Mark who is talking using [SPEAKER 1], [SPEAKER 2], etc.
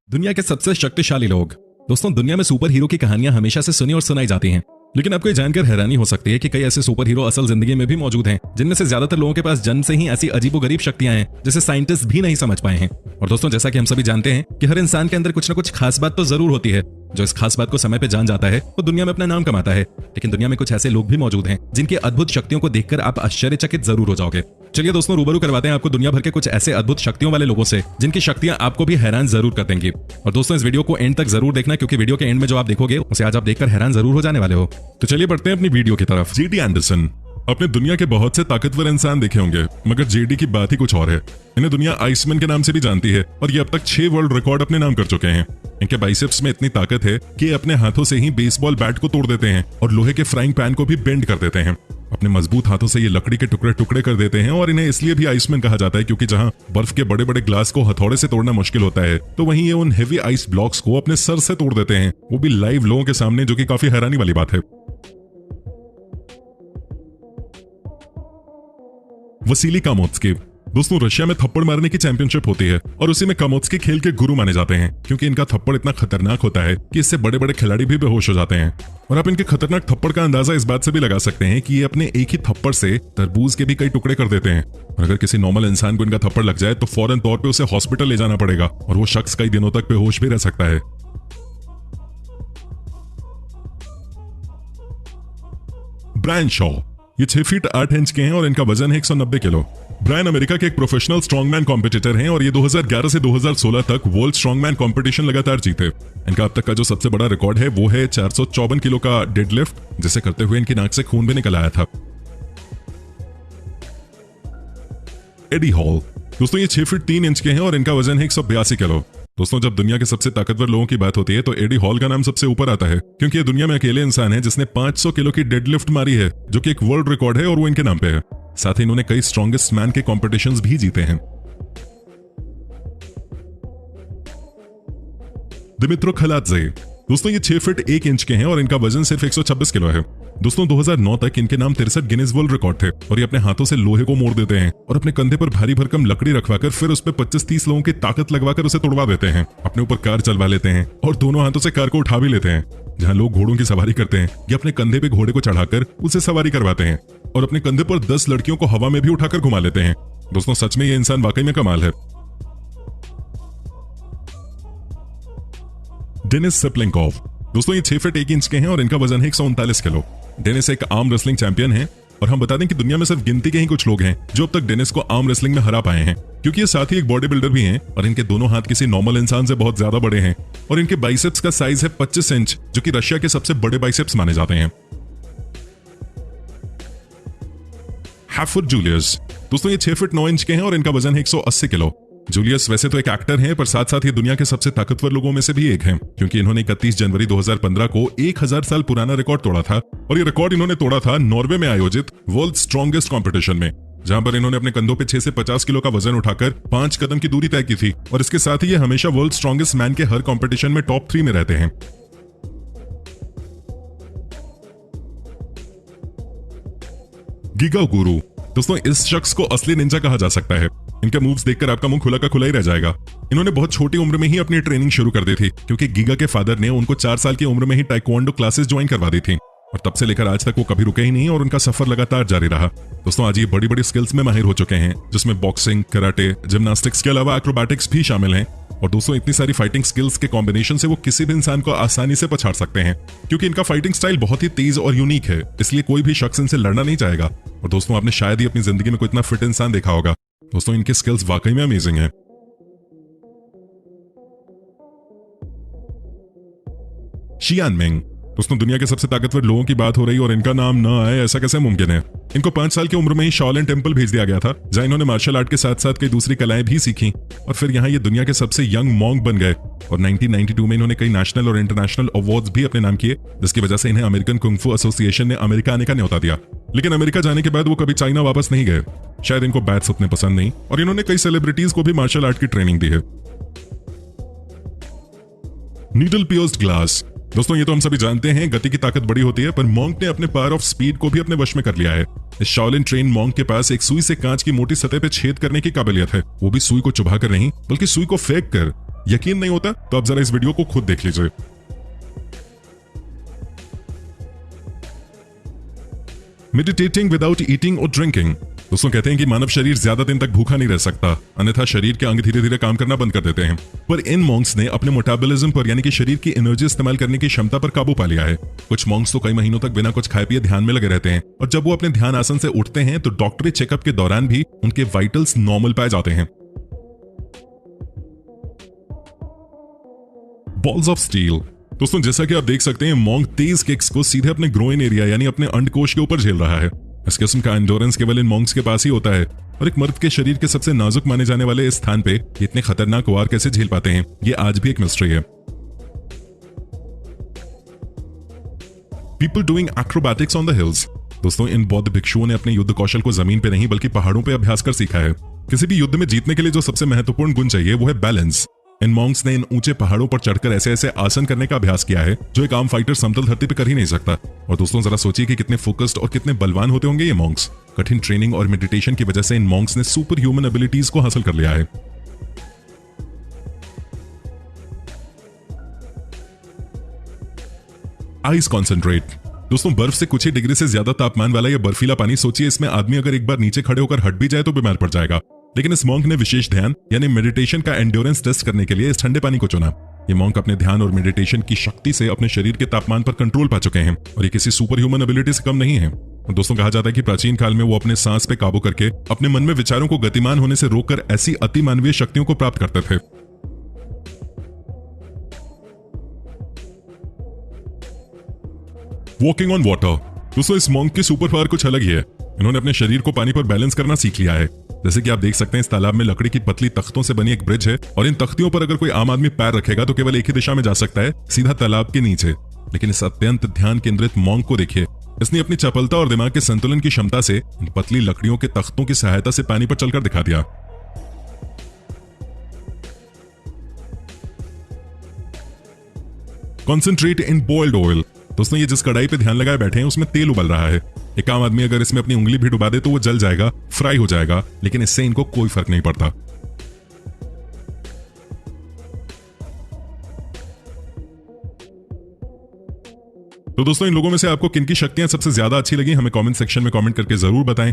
[SPEAKER 1] दुनिया के सबसे शक्तिशाली लोग। दोस्तों, दुनिया में सुपर हीरो की कहानियां हमेशा से सुनी और सुनाई जाती हैं, लेकिन आपको ये जानकर हैरानी हो सकती है कि कई ऐसे सुपर हीरो असल जिंदगी में भी मौजूद हैं, जिनमें से ज्यादातर लोगों के पास जन्म से ही ऐसी अजीबोगरीब शक्तियां हैं जिसे साइंटिस्ट भी नहीं समझ पाए हैं। और दोस्तों, जैसा कि हम सभी जानते हैं कि हर इंसान के अंदर कुछ न कुछ खास बात तो जरूर होती है। जो इस खास बात को समय पे जान जाता है वो दुनिया में अपना नाम कमाता है। लेकिन दुनिया में कुछ ऐसे लोग भी मौजूद हैं जिनकी अद्भुत शक्तियों को देखकर आप आश्चर्यचकित जरूर हो जाओगे। चलिए दोस्तों, रूबरू करवाते हैं आपको दुनिया भर के कुछ ऐसे अद्भुत शक्तियों वाले लोगों से जिनकी शक्तियां आपको भी हैरान जरूर कर देंगी। और दोस्तों, इस वीडियो को एंड तक जरूर देखना, क्योंकि वीडियो के एंड में जो आप देखोगे उसे आज आप देखकर हैरान जरूर हो जाने वाले हो। तो चलिए बढ़ते हैं अपनी वीडियो की तरफ।
[SPEAKER 2] JD Anderson. अपने दुनिया के बहुत से ताकतवर इंसान देखे होंगे, मगर जेडी की बात ही कुछ और है। इन्हें दुनिया आइसमैन के नाम से भी जानती है और ये अब तक 6 वर्ल्ड रिकॉर्ड अपने नाम कर चुके हैं। इनके बाइसेप्स में इतनी ताकत है कि ये अपने हाथों से ही बेसबॉल बैट को तोड़ देते हैं और लोहे के फ्राइंग पैन को भी बेंड कर देते हैं। अपने मजबूत हाथों से ये लकड़ी के टुकड़े टुकड़े कर देते हैं और इन्हें इसलिए भी आइसमैन कहा जाता है क्योंकि जहां बर्फ के बड़े बड़े ग्लास को हथौड़े से तोड़ना मुश्किल होता है, तो वहीं ये उन हेवी आइस ब्लॉक्स को अपने सर से तोड़ देते हैं, वो भी लाइव लोगों के सामने, जो कि काफी हैरानी वाली बात है। वसीली कामोत्स्की। दोस्तों, रशिया में थप्पड़ मारने की चैंपियनशिप होती है और उसी में कामोत्स्की खेल के गुरु माने जाते हैं, क्योंकि इनका थप्पड़ इतना खतरनाक होता है कि इससे बड़े बड़े खिलाड़ी भी बेहोश हो जाते हैं। और आप इनके खतरनाक थप्पड़ का अंदाजा इस बात से भी लगा सकते हैं कि ये अपने एक ही थप्पड़ से तरबूज के भी कई टुकड़े कर देते हैं। और अगर किसी नॉर्मल इंसान को इनका थप्पड़ लग जाए तो फौरन तौर पर उसे हॉस्पिटल ले जाना पड़ेगा और वो शख्स कई दिनों तक बेहोश भी रह सकता है। ब्रायन शॉ। ये 6 फीट 8 इंच के हैं और इनका वजन है 190 किलो। ब्रायन अमेरिका के एक प्रोफेशनल स्ट्रॉन्गमैन कॉम्पिटिटर हैं और ये 2011 से 2016 तक वर्ल्ड स्ट्रॉन्गमैन कंपटीशन लगातार जीते। इनका अब तक का जो सबसे बड़ा रिकॉर्ड है वो है 454 किलो का डेडलिफ्ट, जिसे करते हुए इनकी नाक से खून भी निकल आया था। एडी हॉल। दोस्तों, ये 6 फीट 3 इंच के हैं और इनका वजन है 182 किलो। दोस्तों, जब दुनिया के सबसे ताकतवर लोगों की बात होती है तो एडी हॉल का नाम सबसे ऊपर आता है, क्योंकि ये दुनिया में अकेले इंसान है जिसने 500 किलो की डेडलिफ्ट मारी है, जो कि एक वर्ल्ड रिकॉर्ड है और वो इनके नाम पे है। साथ ही इन्होंने कई स्ट्रॉन्गेस्ट मैन के कॉम्पिटिशंस भी जीते हैं। दिमित्रो खलात्जे। दोस्तों, ये 6 फीट 1 इंच के हैं और इनका वजन सिर्फ 126 किलो है। दोस्तों, 2009 तक इनके नाम 63 गिनीज वर्ल्ड रिकॉर्ड थे और ये अपने हाथों से लोहे को मोड़ देते हैं और अपने कंधे पर भारी भरकम लकड़ी रखवाकर फिर उस पर 25-30 लोगों की ताकत लगवाकर उसे तोड़वा देते हैं। अपने ऊपर कार चलवा लेते हैं और दोनों हाथों से कार को उठा भी लेते हैं। जहां लोग घोड़ों की सवारी करते हैं, ये अपने कंधे पे घोड़े को चढ़ाकर उसे सवारी करवाते हैं और अपने कंधे पर 10 लड़कियों को हवा में भी उठाकर घुमा लेते हैं। दोस्तों, सच में ये इंसान वाकई में कमाल है। डेनिस सेपलेंकोव। दोस्तों, ये 6 फीट 1 इंच के हैं और इनका वजन है 139 किलो। डेनिस एक आर्म रेसलिंग चैंपियन है और हम बता दें कि दुनिया में सिर्फ गिनती के ही कुछ लोग हैं जो अब तक डेनिस को आर्म रेसलिंग में हरा पाए हैं, क्योंकि ये साथ ही एक बॉडी बिल्डर भी हैं और इनके दोनों हाथ किसी नॉर्मल इंसान से बहुत ज्यादा बड़े हैं और इनके बाइसेप्स का साइज है 25 इंच, जो कि रशिया के सबसे बड़े बाइसेप्स माने जाते हैं। हैफुर जूलियस। दोस्तों, ये 6 फीट 9 इंच के हैं और इनका वजन है 180 किलो। जूलियस वैसे तो एक एक्टर हैं, पर साथ साथ ये दुनिया के सबसे ताकतवर लोगों में से भी एक हैं, क्योंकि इन्होंने 31 जनवरी 2015 को 1000 साल पुराना रिकॉर्ड तोड़ा था और ये रिकॉर्ड इन्होंने तोड़ा था नॉर्वे में आयोजित वर्ल्ड स्ट्रॉन्गेस्ट कंपटीशन में, जहां पर इन्होंने अपने कंधों पे 6 से 50 किलो का वजन उठाकर 5 कदम की दूरी तय की थी। और इसके साथ ही ये हमेशा वर्ल्ड स्ट्रॉन्गेस्ट मैन के हर कंपटीशन में टॉप 3 में रहते हैं। गिगा गुरु। दोस्तों, इस शख्स को असली निंजा कहा जा सकता है। इनके मूव्स देखकर आपका मुंह खुला का खुला ही रह जाएगा। इन्होंने बहुत छोटी उम्र में ही अपनी ट्रेनिंग शुरू कर दी थी, क्योंकि गिगा के फादर ने उनको 4 साल की उम्र में ही टाइक्वांडो क्लासेस ज्वाइन करवा दी थी और तब से लेकर आज तक वो कभी रुके ही नहीं और उनका सफर लगातार जारी रहा। दोस्तों, आज ये बड़ी बड़ी स्किल्स में माहिर हो चुके हैं, जिसमें बॉक्सिंग, कराटे, जिम्नास्टिक्स के अलावा एक्रोबैटिक्स भी शामिल हैं। और दोस्तों, इतनी सारी फाइटिंग स्किल्स के कॉम्बिनेशन से वो किसी भी इंसान को आसानी से पछाड़ सकते हैं, क्योंकि इनका फाइटिंग स्टाइल बहुत ही तेज और यूनिक है, इसलिए कोई भी शख्स इनसे लड़ना नहीं चाहेगा। और दोस्तों, आपने शायद ही अपनी जिंदगी में कोई इतना फिट इंसान देखा होगा। दोस्तों, इनके स्किल्स वाकई में अमेजिंग है। शियान मिंग। दोस्तों, दुनिया के सबसे ताकतवर लोगों की बात हो रही और इनका नाम ना आए, ऐसा कैसे मुमकिन है। इनको 5 साल की उम्र में ही शाओलिन टेंपल भेज दिया गया था, जहां इन्होंने मार्शल आर्ट के साथ साथ कई दूसरी कलाएं भी सीखी और फिर यहाँ ये दुनिया के सबसे यंग मॉन्क बन गए। और 1992 में इन्होंने कई नेशनल और इंटरनेशनल अवार्ड्स भी अपने नाम किए, जिसकी वजह से इन्हें अमेरिकन कुंग फू एसोसिएशन ने अमेरिका आने का न्योता दिया। लेकिन अमेरिका जाने के बाद वो कभी चाइना वापस नहीं गए। शायद इनको बैट्स उतने पसंद नहीं और इन्होंने कई सेलिब्रिटीज को भी मार्शल आर्ट की ट्रेनिंग दी है। Needle pierced glass. दोस्तों, ये तो हम सभी जानते हैं, गति की ताकत बड़ी होती है, पर मॉन्क ने अपने पावर ऑफ स्पीड को भी अपने वश में कर लिया है। इस शाओलिन ट्रेन मॉन्क के पास एक सुई से कांच की मोटी सतह पे छेद करने की काबिलियत है, वो भी सुई को चुभाकर नहीं बल्कि सुई को फेंक कर। यकीन नहीं होता तो आप जरा इस वीडियो को खुद देख लीजिए। मेडिटेटिंग विदाउट ईटिंग और ड्रिंकिंग। दोस्तों कहते हैं कि मानव शरीर ज्यादा दिन तक भूखा नहीं रह सकता, अन्यथा शरीर के अंग धीरे धीरे काम करना बंद कर देते हैं। पर इन मॉन्क्स ने अपने मेटाबॉलिज्म पर यानी कि शरीर की एनर्जी इस्तेमाल करने की क्षमता पर काबू पा लिया है। कुछ मॉन्क्स तो कई महीनों तक बिना कुछ खाए पिए ध्यान में लगे रहते हैं, और जब वो अपने ध्यान आसन से उठते हैं तो डॉक्टरी चेकअप के दौरान भी उनके वाइटल्स नॉर्मल पाए जाते हैं। Balls of steel. दोस्तों जैसा कि आप देख सकते हैं, मॉन्क तेज किक्स को सीधे अपने ग्रोइन एरिया यानी अपने अंडकोश के ऊपर झेल रहा है। इस किस्म का एंडोरेंस केवल इन मॉन्क्स के पास ही होता है, और एक मर्द के शरीर के सबसे नाजुक माने जाने वाले इस स्थान पे इतने खतरनाक वार कैसे झेल पाते हैं, ये आज भी एक मिस्ट्री है। People doing acrobatics on the hills. दोस्तों इन बौद्ध भिक्षुओं ने अपने युद्ध कौशल को जमीन पे नहीं बल्कि पहाड़ों पे अभ्यास कर सीखा है। किसी भी युद्ध में जीतने के लिए जो सबसे महत्वपूर्ण गुण चाहिए वो है बैलेंस। इन मॉन्क्स ने इन ऊंचे पहाड़ों पर चढ़कर ऐसे ऐसे आसन करने का अभ्यास किया है जो एक आम फाइटर समतल धरती पर कर ही नहीं सकता। और दोस्तों जरा सोचिए कि कितने फोकस्ड और कितने बलवान होते होंगे ये मॉन्क्स। कठिन ट्रेनिंग और मेडिटेशन की वजह से इन मॉन्क्स ने सुपर ह्यूमन एबिलिटीज को हासिल कर लिया है। Ice concentrate. दोस्तों बर्फ से कुछ ही डिग्री से ज्यादा तापमान वाला यह बर्फीला पानी, सोचिए इसमें आदमी अगर एक बार नीचे खड़े होकर हट भी जाए तो बीमार पड़ जाएगा। लेकिन इस मॉन्क ने विशेष ध्यान यानी मेडिटेशन का एंड्योरेंस टेस्ट करने के लिए इस ठंडे पानी को चुना। ये मॉन्क अपने ध्यान और मेडिटेशन की शक्ति से अपने शरीर के तापमान पर कंट्रोल पा चुके हैं, और ये किसी सुपर ह्यूमन एबिलिटी से कम नहीं है। और दोस्तों कहा जाता है कि प्राचीन काल में वो अपने सांस पे काबू करके अपने मन में विचारों को गतिमान होने से रोककर ऐसी अति मानवीय शक्तियों को प्राप्त करते थे। Walking on water. दोस्तों इस मॉन्क की सुपर पावर कुछ अलग ही है। इन्होंने अपने शरीर को पानी पर बैलेंस करना सीख लिया है। जैसे कि आप देख सकते हैं इस तालाब में लकड़ी की पतली तख्तों से बनी एक ब्रिज है, और इन तख्तियों पर अगर कोई आम आदमी पैर रखेगा तो केवल एक ही दिशा में जा सकता है, सीधा तालाब के नीचे। लेकिन इस अत्यंत ध्यान केंद्रित मॉन्क को देखिए, इसने अपनी चपलता और दिमाग के संतुलन की क्षमता से इन पतली लकड़ियों के तख्तों की सहायता से पानी पर चलकर दिखा दिया। Concentrate in boiled oil. दोस्तों ये जिस कढ़ाई पे ध्यान लगाए बैठे हैं उसमें तेल उबल रहा है। एक आम आदमी अगर इसमें अपनी उंगली भी डुबा दे तो वो जल जाएगा, फ्राई हो जाएगा, लेकिन इससे इनको कोई फर्क नहीं पड़ता। तो दोस्तों इन लोगों में से आपको किनकी शक्तियां सबसे ज्यादा अच्छी लगी, हमें कमेंट सेक्शन में कमेंट करके जरूर बताएं।